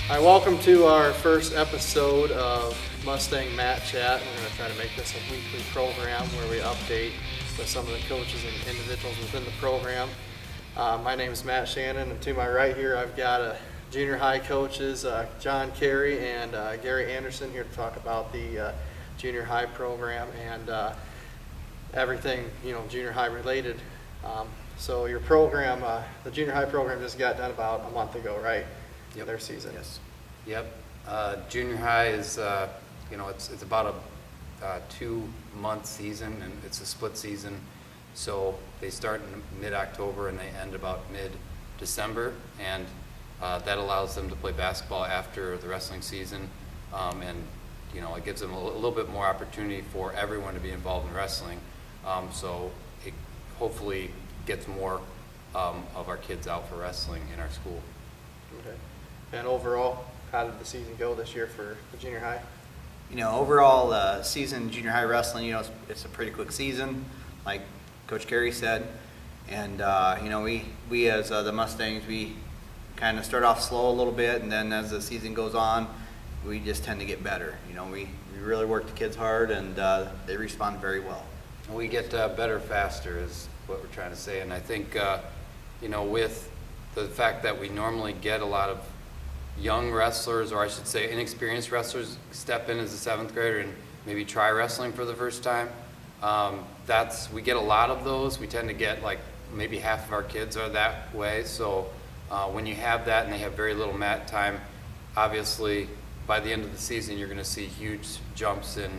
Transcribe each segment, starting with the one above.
Hi, welcome to our first episode of Mustang Mat Chat. We're going to try to make this a weekly program where we update with some of the coaches and individuals within the program. My name is Matt Shannon, and to my right here I've got junior high coaches John Carey and Gary Anderson here to talk about the junior high program and everything junior high related. So your program, the junior high program, just got done about a month ago, right? Yep. Their season. Yes. Yep. Junior high is, it's about a 2-month season, and it's a split season. So they start in mid-October and they end about mid-December, and that allows them to play basketball after the wrestling season, and it gives them a little bit more opportunity for everyone to be involved in wrestling. So it hopefully gets more of our kids out for wrestling in our school. Okay. And overall, how did the season go this year for the junior high? Overall season junior high wrestling, it's a pretty quick season, like Coach Carey said. And, we as the Mustangs, we kind of start off slow a little bit, and then as the season goes on, we just tend to get better. We really work the kids hard, and they respond very well. We get better faster is what we're trying to say. And I think, with the fact that we normally get a lot of young wrestlers, or I should say inexperienced wrestlers, step in as a 7th grader and maybe try wrestling for the first time. We get a lot of those. We tend to get like maybe half of our kids are that way. So when you have that and they have very little mat time, obviously by the end of the season you're going to see huge jumps in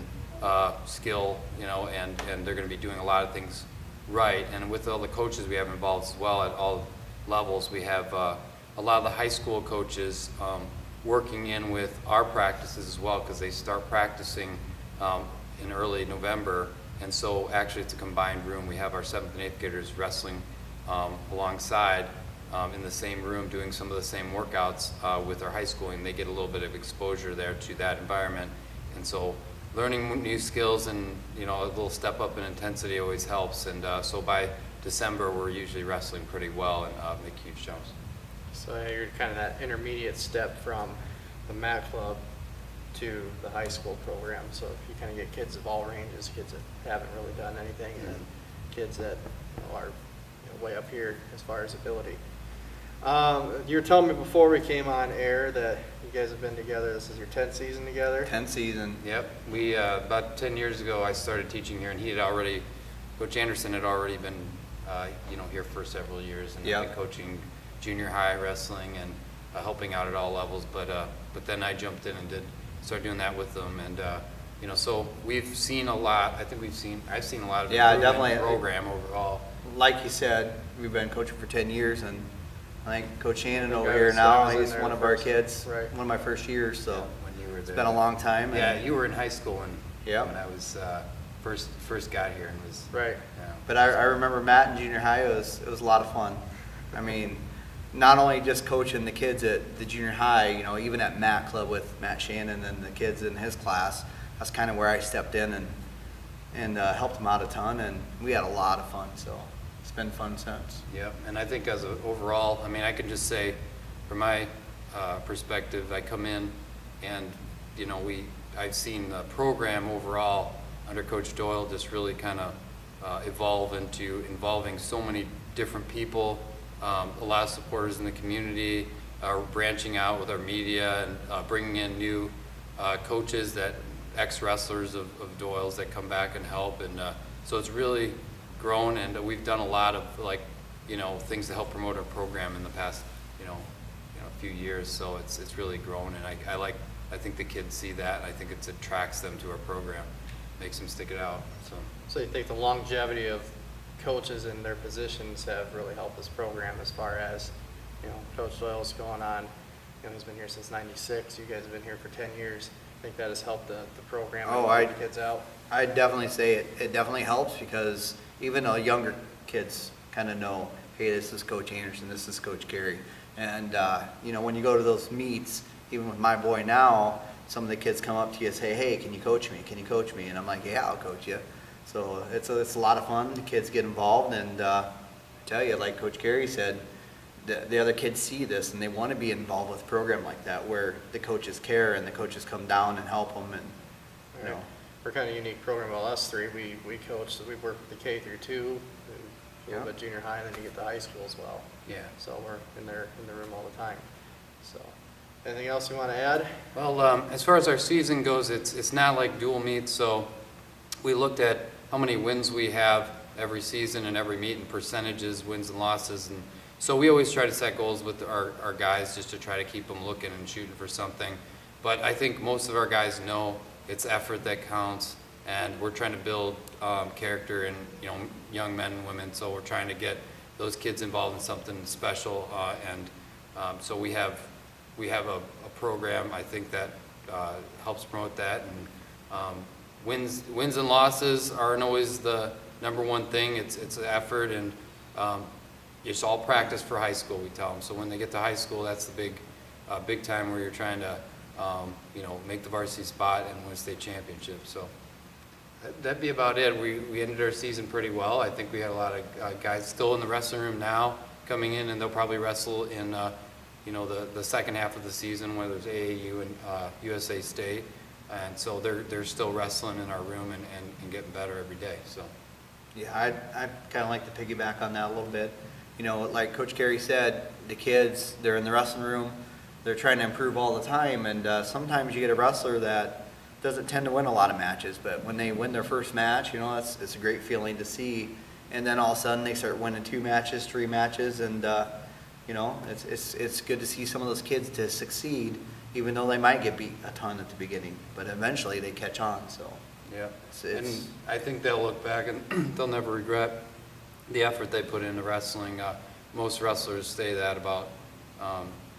skill, and they're going to be doing a lot of things right. And with all the coaches we have involved as well at all levels, we have a lot of the high school coaches working in with our practices as well, because they start practicing in early November, and so actually it's a combined room. We have our 7th and 8th graders wrestling alongside in the same room, doing some of the same workouts with our high school, and they get a little bit of exposure there to that environment. And so learning new skills and a little step up in intensity always helps. And so by December we're usually wrestling pretty well and make huge jumps. So you're kind of that intermediate step from the Mat Club to the high school program. So if you kind of get kids of all ranges, kids that haven't really done anything, and then kids that are way up here as far as ability. You were telling me before we came on air that you guys have been together. This is your 10th season together. 10th season. Yep. We about 10 years ago I started teaching here, and Coach Anderson had already been here for several years, and Yep. been coaching junior high wrestling and helping out at all levels. But then I jumped in and started doing that with them, and so we've seen a lot. I've seen a lot of definitely in the program overall. Like you said, we've been coaching for 10 years, and I think Coach Shannon over guys- here now, I was in he's there one the of our first- kids, right. one of my first years, so When you were it's there. been a long time. Yeah, and- you were in high school when Yep. I was first got here and was Right. Yeah. But I remember Matt in junior high, it was a lot of fun. I mean, not only just coaching the kids at the junior high, even at Mat Club with Matt Shannon and the kids in his class, that's kind of where I stepped in and helped them out a ton, and we had a lot of fun, so it's been fun since. Yep, and I think overall, I can just say, from my perspective, I come in and I've seen the program overall under Coach Doyle just really kind of evolve into involving so many different people, a lot of supporters in the community, branching out with our media and bringing in new coaches, ex-wrestlers of Doyle's that come back and help, and so it's really grown, and we've done a lot of things to help promote our program in the past few years. So it's really grown, and I think the kids see that, and I think it attracts them to our program, makes them stick it out. So you think the longevity of coaches in their positions have really helped this program as far as, Coach Doyle's going on, he's been here since '96. You guys have been here for 10 years. I think that has helped the program and get the kids out. I'd definitely say it definitely helps, because even though younger kids kind of know, hey, this is Coach Anderson, this is Coach Carey. And, when you go to those meets, even with my boy now, some of the kids come up to you and say, hey, can you coach me? Can you coach me? And I'm like, yeah, I'll coach you. So it's a lot of fun. The kids get involved, and I tell you, like Coach Carey said, the other kids see this and they want to be involved with a program like that where the coaches care and the coaches come down and help them, and you know. We're kind of a unique program. Well, us three, we coach, we work with the K through 2, and a little bit junior high, and then you get to high school as well. Yeah. So we're in the room all the time. So, anything else you want to add? Well, as far as our season goes, it's not like dual meets, so we looked at how many wins we have every season and every meet and percentages, wins and losses, and so we always try to set goals with our guys just to try to keep them looking and shooting for something. But I think most of our guys know it's effort that counts, and we're trying to build character in young men and women. So we're trying to get those kids involved in something special, and so we have a program I think that helps promote that. And wins and losses aren't always the number one thing. It's an effort, and it's all practice for high school, we tell them. So when they get to high school, that's the big time where you're trying to make the varsity spot and win a state championship. So that'd be about it. We ended our season pretty well. I think we had a lot of guys still in the wrestling room now coming in, and they'll probably wrestle in the second half of the season, whether it's AAU and USA State. And so they're still wrestling in our room and getting better every day. So Yeah, I kind of like to piggyback on that a little bit. Like Coach Carey said, the kids, they're in the wrestling room, they're trying to improve all the time, and sometimes you get a wrestler that doesn't tend to win a lot of matches, but when they win their first match, it's a great feeling to see, and then all of a sudden they start winning 2 matches, 3 matches, and it's good to see some of those kids to succeed, even though they might get beat a ton at the beginning, but eventually they catch on. So yeah, it's and I think they'll look back and they'll never regret the effort they put into wrestling. Most wrestlers say that about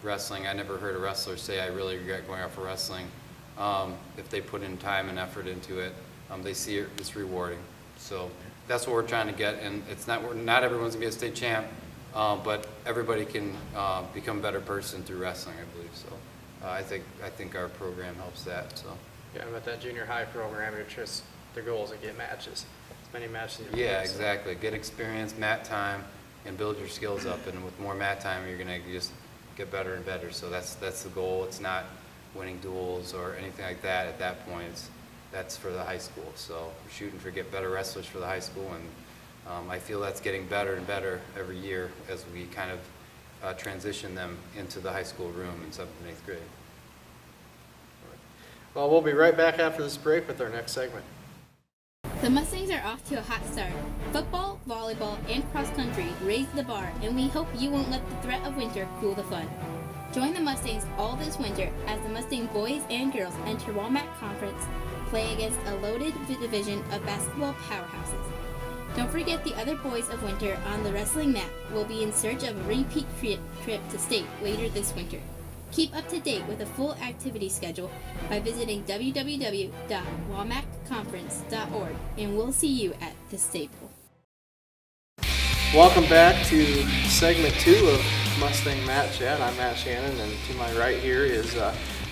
wrestling. I never heard a wrestler say, I really regret going out for wrestling. If they put in time and effort into it, they see it's rewarding. So that's what we're trying to get, and it's not everyone's gonna be a state champ, but everybody can become a better person through wrestling, I believe. So I think our program helps that. So Yeah, but that junior high program, the goal is to get matches, as many matches as you can. yeah, exactly. Get experience, mat time, and build your skills up. And with more mat time, you're gonna just get better and better. So that's the goal. It's not winning duels or anything like that at that point. That's for the high school. So we're shooting for get better wrestlers for the high school, and I feel that's getting better and better every year as we kind of transition them into the high school room in 7th and 8th grade. Well, we'll be right back after this break with our next segment. The Mustangs are off to a hot start. Football, volleyball, and cross country raise the bar, and we hope you won't let the threat of winter cool the fun. Join the Mustangs all this winter as the Mustang boys and girls enter Walmart Conference, play against a loaded division of basketball powerhouses. Don't forget the other boys of winter on the wrestling mat will be in search of a repeat trip to state later this winter. Keep up to date with a full activity schedule by visiting www.wamacconference.org, and we'll see you at the Staple. Welcome back to segment 2 of Mustang Mat Chat. I'm Matt Shannon, and to my right here is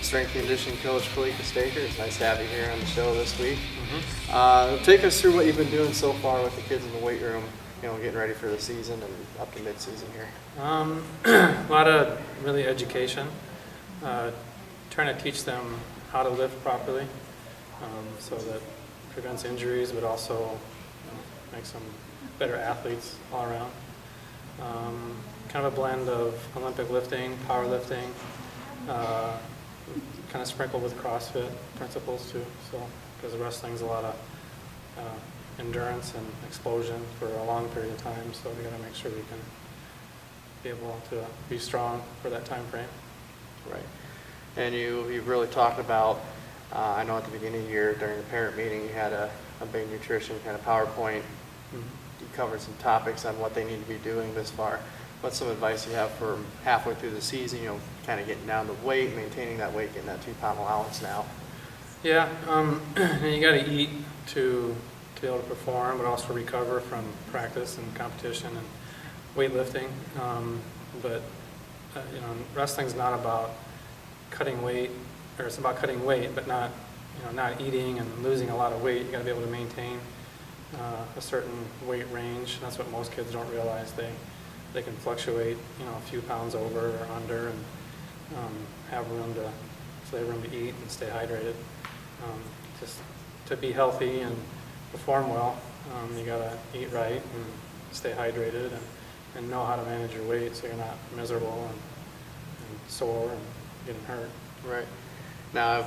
strength and conditioning coach Kalika Staker. It's nice to have you here on the show this week. Take us through what you've been doing so far with the kids in the weight room, getting ready for the season and up to mid-season here. A lot of really education, trying to teach them how to lift properly, so that prevents injuries, but also makes them better athletes all around. Kind of a blend of Olympic lifting, powerlifting, kind of sprinkled with CrossFit principles too. So, because wrestling's a lot of endurance and explosion for a long period of time, so we got to make sure we can be able to be strong for that time frame. Right. And you've really talked about, I know at the beginning of the year during the parent meeting you had a big nutrition kind of PowerPoint. Mm-hmm. You covered some topics on what they need to be doing this far. What's some advice you have for halfway through the season, kind of getting down the weight, maintaining that weight, getting that 2-pound allowance now? Yeah, you got to eat to be able to perform, but also recover from practice and competition and weightlifting. But wrestling's not about cutting weight, or it's about cutting weight, but not eating and losing a lot of weight. You got to be able to maintain a certain weight range. That's what most kids don't realize. They they can fluctuate, a few pounds over or under, and have room to, so they have room to eat and stay hydrated. Just to be healthy and perform well, you gotta eat right and stay hydrated and know how to manage your weight so you're not miserable and sore and getting hurt. Right. Now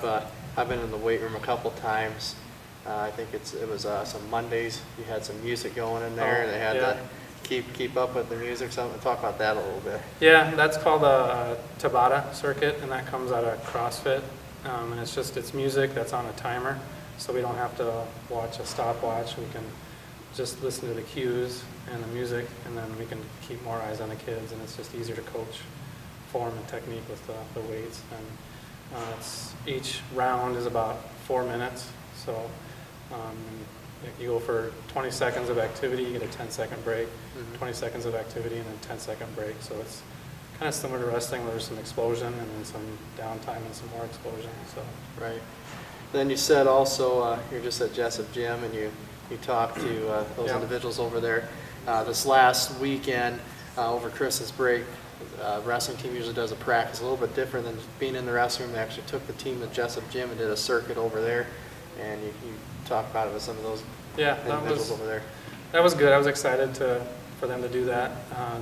I've been in the weight room a couple times. I think it was some Mondays. You had some music going in there. Oh, They had yeah. to keep up with the music. So talk about that a little bit. Yeah, that's called a Tabata circuit, and that comes out of CrossFit. And it's music that's on a timer, so we don't have to watch a stopwatch. We can just listen to the cues and the music, and then we can keep more eyes on the kids, and it's just easier to coach form and technique with the weights. And each round is about 4 minutes, so you go for 20 seconds of activity, you get a 10-second break, 20 seconds of activity, and then 10-second break. So it's kind of similar to wrestling, where there's some explosion and then some downtime and some more explosion. So Right. Then you said also you're just at Jessup Gym, and you talked to those Yeah. individuals over there. This last weekend over Christmas break, wrestling team usually does a practice a little bit different than being in the wrestling room. They actually took the team to Jessup Gym and did a circuit over there, and you talked about it with some of those individuals over there. that was good. I was excited for them to do that.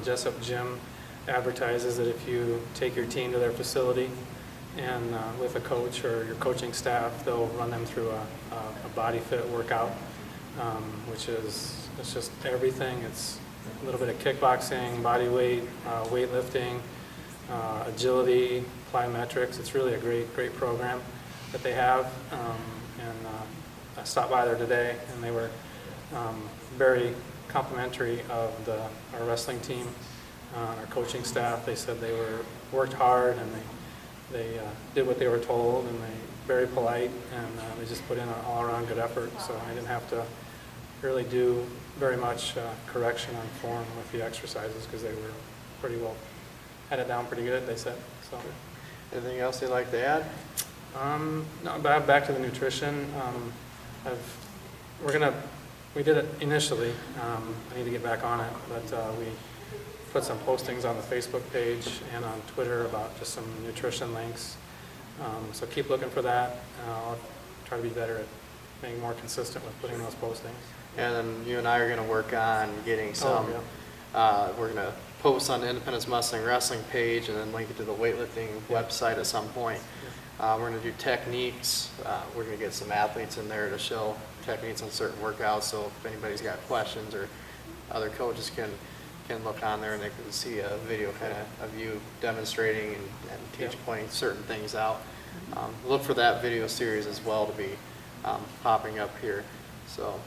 Jessup Gym advertises that if you take your team to their facility and with a coach or your coaching staff, they'll run them through a body fit workout, which it's just everything. It's a little bit of kickboxing, body weight, weightlifting, agility, plyometrics. It's really a great program that they have. And I stopped by there today, and they were very complimentary of our wrestling team, our coaching staff. They said they worked hard, and they did what they were told, and they very polite, and they just put in an all-around good effort. So I didn't have to really do very much correction on form with the exercises, because they were pretty well, had it down pretty good, they said. So Anything else you'd like to add? no, back to the nutrition. We did it initially. I need to get back on it, but we put some postings on the Facebook page and on Twitter about just some nutrition links. So keep looking for that. I'll try to be better at being more consistent with putting those postings. And then you and I are going to work on getting some. We're going to post on the Independence Mustang Wrestling page and then link it to the weightlifting website at some point. We're going to do techniques. We're going to get some athletes in there to show techniques on certain workouts. So if anybody's got questions, or other coaches can look on there and they can see a video kind of you demonstrating and pointing certain things out. Look for that video series as well to be popping up here. So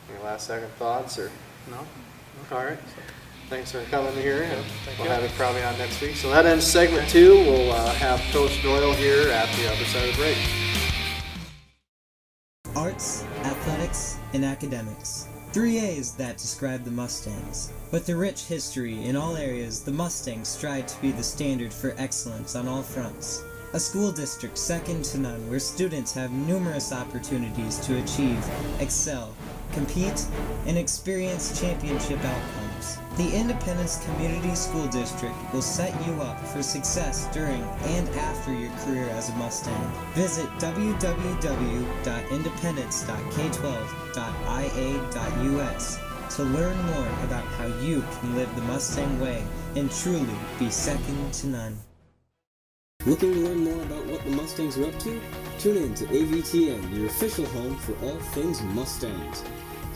any last second thoughts? Or No? all right. Thanks for coming here. And Thank we'll you. have it probably on next week. So that ends segment 2. We'll have Coach Doyle here at the other side of the break. Arts, athletics, and academics. 3 A's that describe the Mustangs. With a rich history in all areas, the Mustangs strive to be the standard for excellence on all fronts. A school district second to none, where students have numerous opportunities to achieve, excel, compete, and experience championship outcomes. The Independence Community School District will set you up for success during and after your career as a Mustang. Visit www.independence.k12.ia.us to learn more about how you can live the Mustang way and truly be second to none. Looking to learn more about what the Mustangs are up to? Tune in to AVTN, your official home for all things Mustangs.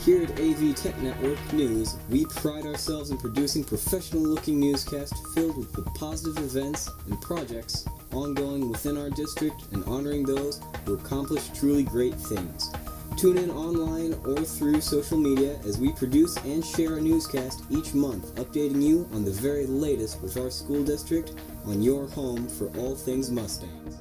Here at AV Tech Network News, we pride ourselves in producing professional-looking newscasts filled with the positive events and projects ongoing within our district and honoring those who accomplish truly great things. Tune in online or through social media as we produce and share a newscast each month, updating you on the very latest with our school district on your home for all things Mustangs.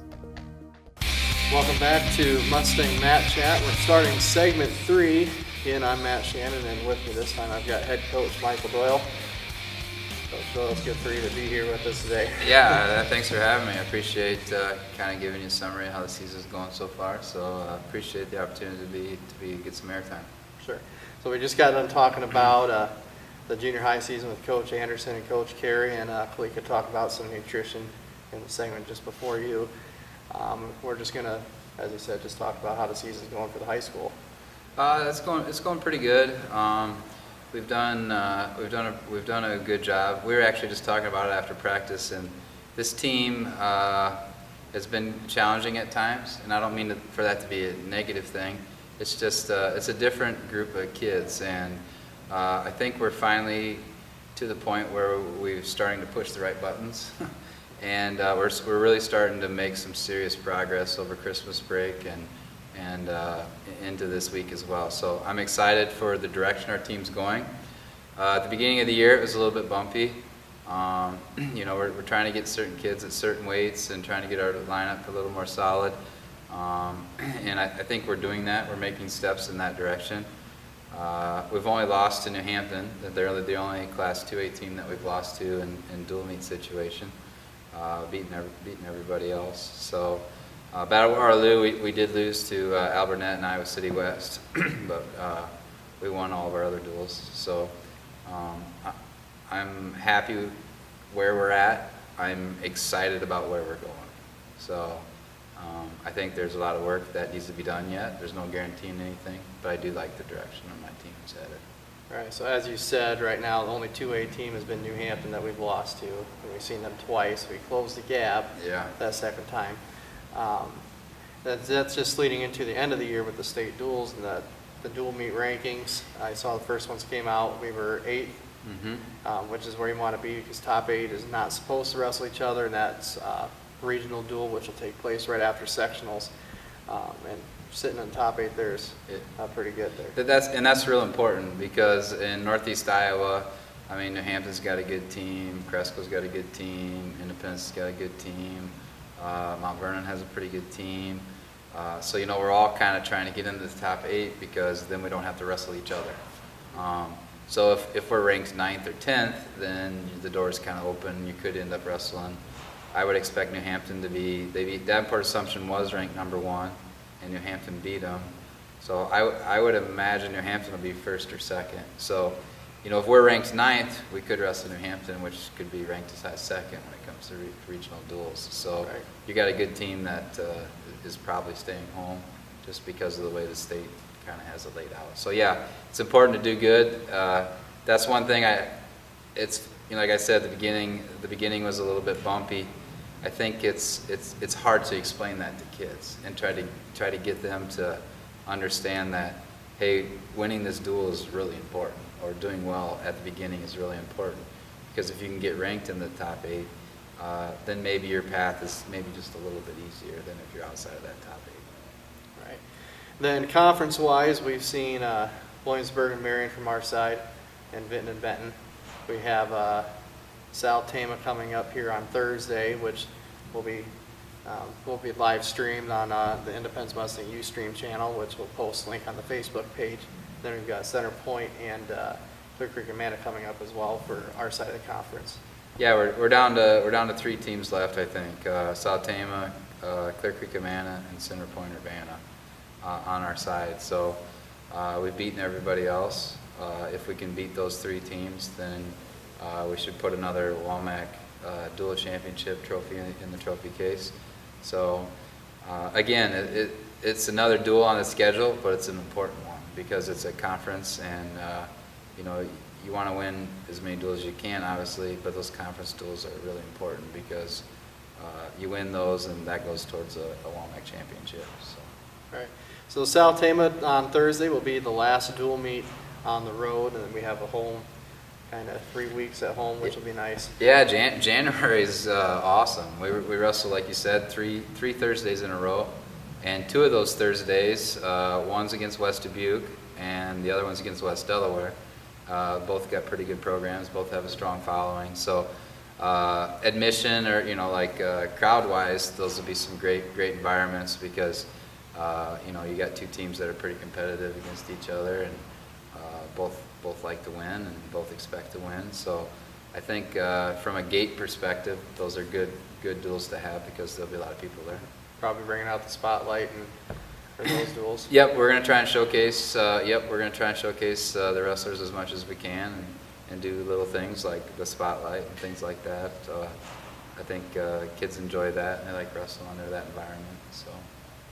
Welcome back to Mustang Mat Chat. We're starting segment 3. Again, I'm Matt Shannon, and with me this time I've got head coach Michael Doyle. Coach Doyle, it's good for you to be here with us today. Yeah, thanks for having me. I appreciate kind of giving you a summary of how the season's going so far. So appreciate the opportunity to get some airtime. Sure. So we just got done talking about the junior high season with Coach Anderson and Coach Carey, and Khalid could talk about some nutrition in the segment just before you. We're just going to, as you said, just talk about how the season's going for the high school. It's going pretty good. We've done a good job. We were actually just talking about it after practice, and this team has been challenging at times, and I don't mean for that to be a negative thing. It's just it's a different group of kids, and I think we're finally to the point where we're starting to push the right buttons, and we're really starting to make some serious progress over Christmas break and into this week as well. So I'm excited for the direction our team's going. At the beginning of the year, it was a little bit bumpy. We're trying to get certain kids at certain weights and trying to get our lineup a little more solid. And I think we're doing that. We're making steps in that direction. We've only lost to New Hampton. They're the only Class 2A team that we've lost to in dual meet situation, beating everybody else. So Battle of Waterloo, we did lose to Albernet and Iowa City West, but we won all of our other duels. So I'm happy where we're at. I'm excited about where we're going. So I think there's a lot of work that needs to be done yet. There's no guaranteeing anything, but I do like the direction of my team is headed. All right, so as you said, right now the only 2A team has been New Hampton that we've lost to. We've seen them twice. We closed the gap that second time. That's just leading into the end of the year with the state duels and the dual meet rankings. I saw the first ones came out. We were 8th, which is where you want to be because top 8 is not supposed to wrestle each other, and that's regional duel, which will take place right after sectionals. And sitting in top 8 there is pretty good there. That's real important because in Northeast Iowa, I mean, New Hampton's got a good team, Cresco's got a good team, Independence has got a good team, Mount Vernon has a pretty good team. So, we're all kind of trying to get into the top 8 because then we don't have to wrestle each other. So if we're ranked 9th or 10th, then the door's kind of open. You could end up wrestling. I would expect New Hampton to be, Davenport Assumption was ranked number 1, and New Hampton beat them. So I would imagine New Hampton will be 1st or 2nd. So, if we're ranked 9th, we could wrestle New Hampton, which could be ranked as high as 2nd when it comes to regional duels. So you got a good team that is probably staying home just because of the way the state kind of has it laid out. So yeah, it's important to do good. That's one thing. It's like I said, the beginning was a little bit bumpy. I think it's hard to explain that to kids and try to get them to understand that, hey, winning this duel is really important, or doing well at the beginning is really important, because if you can get ranked in the top 8, then maybe your path is maybe just a little bit easier than if you're outside of that top 8. Right. Then conference-wise, we've seen Williamsburg and Marion from our side, and Vinton and Benton. We have South Tama coming up here on Thursday, which will be live streamed on the Independence Mustang Ustream channel, which we'll post a link on the Facebook page. Then we've got Center Point and Clear Creek and Amana coming up as well for our side of the conference. Yeah, we're down to 3 teams left, I think. South Tama, Clear Creek Amana, and Center Point Urbana on our side. So we've beaten everybody else. If we can beat those 3 teams, then we should put another WAMAC dual championship trophy in the trophy case. So again, it's another duel on the schedule, but it's an important one because it's a conference, and you want to win as many duels as you can, obviously, but those conference duels are really important because you win those, and that goes towards a WAMAC championship. So. Right. So South Tama on Thursday will be the last dual meet on the road, and then we have a home, kind of 3 weeks at home, which will be nice. Yeah, January is awesome. We wrestle, like you said, three Thursdays in a row, and 2 of those Thursdays, one's against West Dubuque, and the other one's against West Delaware. Both got pretty good programs. Both have a strong following. So admission or crowd-wise, those will be some great environments because you got 2 teams that are pretty competitive against each other, and both like to win and both expect to win. So I think from a gate perspective, those are good duels to have because there'll be a lot of people there. Probably bringing out the spotlight for those duels. Yep, we're going to try and showcase. The wrestlers as much as we can, and do little things like the spotlight and things like that. I think kids enjoy that, and they like wrestling under that environment. So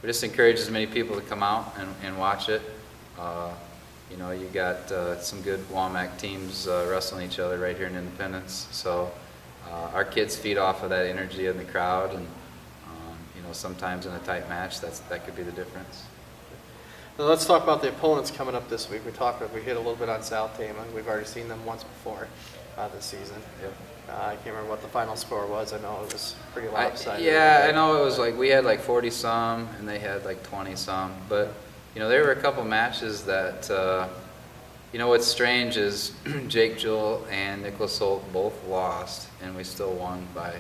we just encourage as many people to come out and watch it. You know, you got some good Womack teams wrestling each other right here in Independence. So our kids feed off of that energy in the crowd, and you know, sometimes in a tight match, that could be the difference. Now let's talk about the opponents coming up this week. We hit a little bit on South Tama. We've already seen them once before this season. Yep. I can't remember what the final score was. I know it was pretty lopsided. I know it was like we had like 40 some, and they had like 20 some. But you know, there were a couple matches that you know, what's strange is Jake Jewell and Nicholas Holt both lost, and we still won by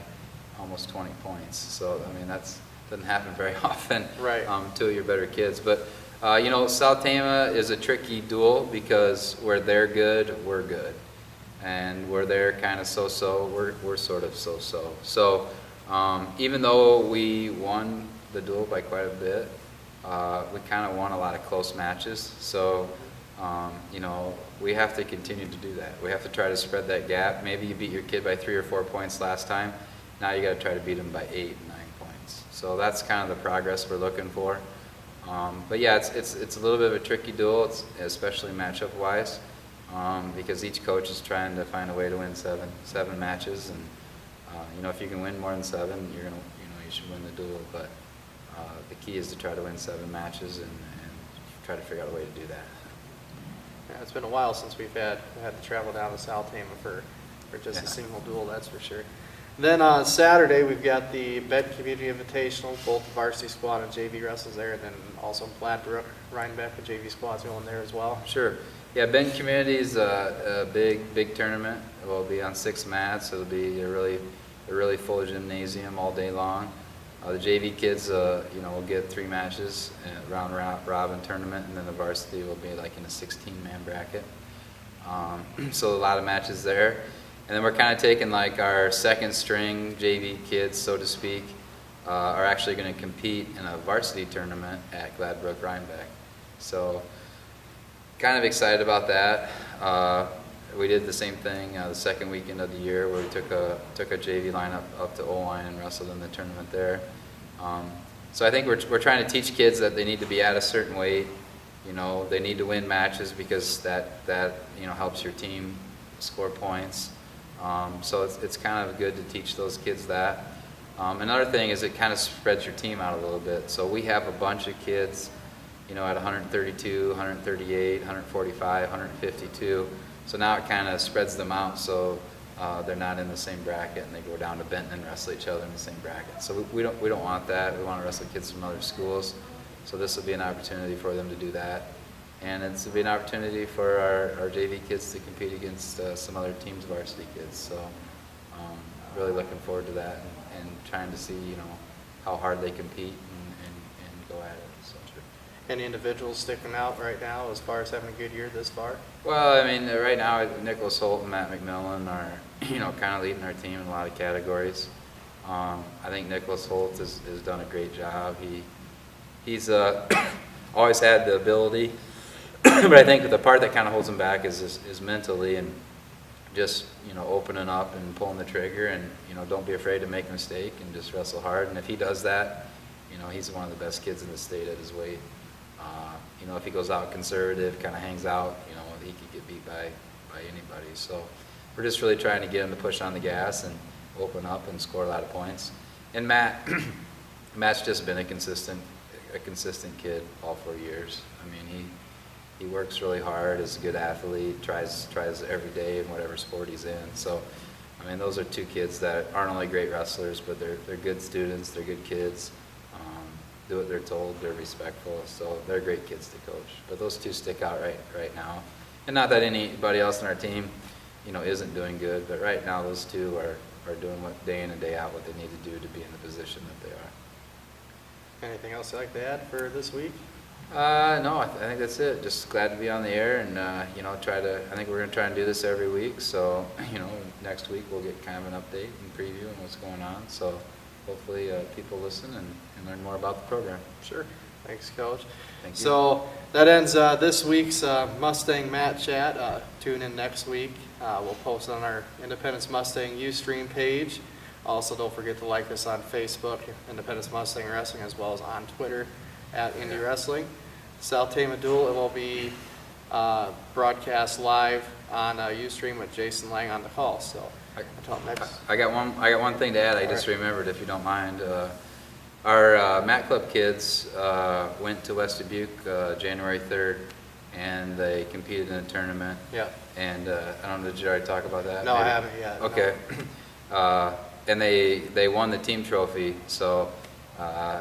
almost 20 points. So I mean, doesn't happen very often. Right. Two of your better kids, but. You know, South Tama is a tricky duel because where they're good, we're good. And where they're kind of so-so, we're sort of so-so. So even though we won the duel by quite a bit, we kind of won a lot of close matches. So, you know, we have to continue to do that. We have to try to spread that gap. Maybe you beat your kid by 3 or 4 points last time. Now you got to try to beat them by 8 and 9 points. So that's kind of the progress we're looking for. But yeah, it's a little bit of a tricky duel, especially matchup-wise, because each coach is trying to find a way to win seven matches, and you know, if you can win more than 7, you should win the duel. But the key is to try to win 7 matches and try to figure out a way to do that. Yeah, it's been a while since we've had to travel down to South Tama for just a single duel, that's for sure. Then on Saturday, we've got the Bed Community Invitational. Both the varsity squad and JV wrestles there, and then also Gladbrook, Rhinebeck, the JV squad's going there as well. Sure. Yeah, Bend Community is a big tournament. We'll be on 6 mats. It'll be a really full gymnasium all day long. The JV kids, you know, will get 3 matches, round robin tournament, and then the varsity will be like in a 16-man bracket. So a lot of matches there. And then we're kind of taking like our second string JV kids, so to speak, are actually going to compete in a varsity tournament at Gladbrook Rhinebeck. So kind of excited about that. We did the same thing the second weekend of the year where we took a JV lineup up to Owine and wrestled in the tournament there. So I think we're trying to teach kids that they need to be at a certain weight. You know, they need to win matches because that you know, helps your team score points. So it's kind of good to teach those kids that. Another thing is it kind of spreads your team out a little bit. So we have a bunch of kids, you know, at 132, 138, 145, 152. So now it kind of spreads them out so they're not in the same bracket, and they go down to Benton and wrestle each other in the same bracket. So we don't want that. We want to wrestle kids from other schools. So this will be an opportunity for them to do that. And it's to be an opportunity for our JV kids to compete against some other teams' varsity kids. So really looking forward to that and trying to see, you know, how hard they compete and go at it. So. Any individuals sticking out right now as far as having a good year this far? Well, I mean, right now Nicholas Holt and Matt McMillan are, you know, kind of leading our team in a lot of categories. I think Nicholas Holt has done a great job. He's always had the ability. But I think the part that kind of holds him back is mentally, and just, you know, opening up and pulling the trigger, and, you know, don't be afraid to make a mistake and just wrestle hard. And if he does that, you know, he's one of the best kids in the state at his weight. You know, if he goes out conservative, kind of hangs out, you know, he could get beat by anybody. So we're just really trying to get him to push on the gas and open up and score a lot of points. And Matt's just been a consistent kid all 4 years. I mean, he works really hard, is a good athlete, tries every day in whatever sport he's in. So, I mean, those are 2 kids that aren't only great wrestlers, but they're good students, they're good kids, do what they're told, they're respectful, so they're great kids to coach. But those 2 stick out right now. And not that anybody else in our team, you know, isn't doing good, but right now those 2 are doing what day in and day out what they need to do to be in the position that they are. Anything else you'd like to add for this week? No, I think that's it. Just glad to be on the air, and you know, I think we're going to try and do this every week. So, you know, next week we'll get kind of an update and preview on what's going on. So hopefully people listen and learn more about the program. Sure. Thanks, Coach. Thank you. So that ends this week's Mustang Mat Chat. Tune in next week. We'll post it on our Independence Mustang Ustream page. Also, don't forget to like us on Facebook, Independence Mustang Wrestling, as well as on Twitter at Indie Wrestling. South Tama Duel, it will be broadcast live on Ustream with Jason Lang on the call. So until next. I got one thing to add. I just remembered, if you don't mind. Our Mat Club kids went to West Dubuque January 3rd, and they competed in a tournament. Yeah. And I don't know, did you already talk about that? No, Maybe? I haven't yet. Okay. And they won the team trophy, so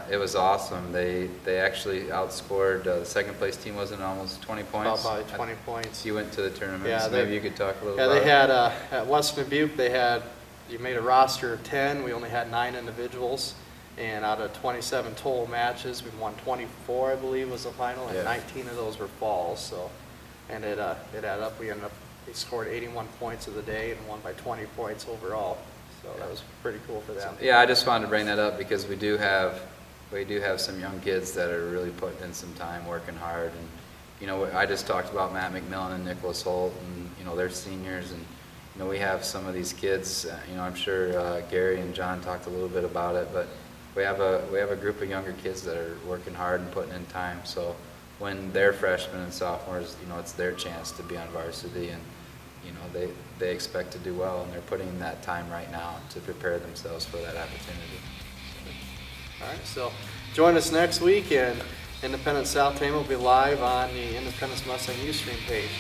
it was awesome. They actually outscored the second place team, wasn't it, almost 20 points? About 20 points. You went to the tournament, Yeah, so maybe you could talk a little Yeah, about they it. had, at Western Dubuque, you made a roster of 10. We only had 9 individuals. And out of 27 total matches, we won 24, I believe, was the final, and Yeah. 19 of those were falls. So, and it added up. We scored 81 points of the day and won by 20 points overall. So that was pretty cool for them. Yeah, I just wanted to bring that up because we do have some young kids that are really putting in some time, working hard. And, you know, I just talked about Matt McMillan and Nicholas Holt, and, you know, they're seniors. And, you know, we have some of these kids, you know, I'm sure Gary and John talked a little bit about it, but we have a group of younger kids that are working hard and putting in time. So when they're freshmen and sophomores, you know, it's their chance to be on varsity, and, you know, they expect to do well, and they're putting in that time right now to prepare themselves for that opportunity. All right, so join us next week, and Independence South Tama will be live on the Independence Mustang Ustream page.